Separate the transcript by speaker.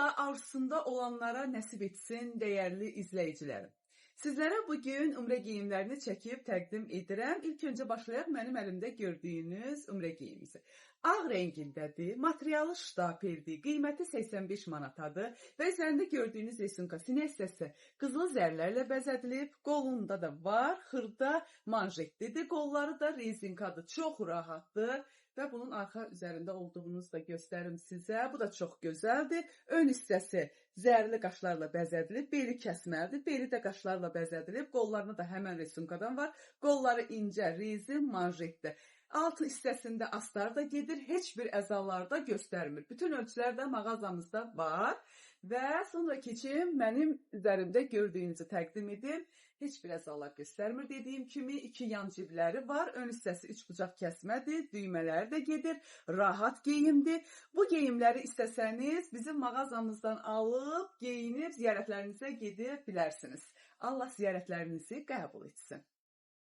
Speaker 1: Allah arzusunda olanlara nəsib etsin, dəyərli izləyicilərim. Sizlərə bugün ümrə geyimlərini çəkib təqdim edirəm. İlk öncə başlayaq mənim əlimdə gördüyünüz ümrə geyimimizi. Ağ rəngindədir, materialı ştapeldir, qiyməti 85 manatadır və üzərində gördüyünüz resunka sinə hissəsi qızıl zərlərlə bəzədilib, qolunda da var, xırda manjetlidir, qolları da rezinkadır, çox rahatdır. Və bunun arxa üzərində olduğunuzu da göstərim sizə. Bu da çox gözəldir. Ön hissəsi zərli qaşlarla bəzədilib, beli kəsməlidir. Beli də qaşlarla bəzədilib. Qollarında da həmən resunkadan var. Qolları incə, rezin, manjetdir. Alt hissəsində astar da gedir. Heç bir əzalarda göstərmir. Bütün ölçülər də mağazamızda var. Və sonra keçim mənim üzərimdə gördüyünüzü təqdim edim. Heç bir əzalar göstərmir. Dediyim kimi iki yan cibləri var. Ön hissəsi 3 bucaq kəsmədir. Düymələri də gedir. Rahat geyimdir. Bu geyimləri istəsəniz bizim mağazamızdan alıb, geyinib ziyarətlərinizə gedə bilərsiniz. Allah ziyarətlərinizi qəbul etsin.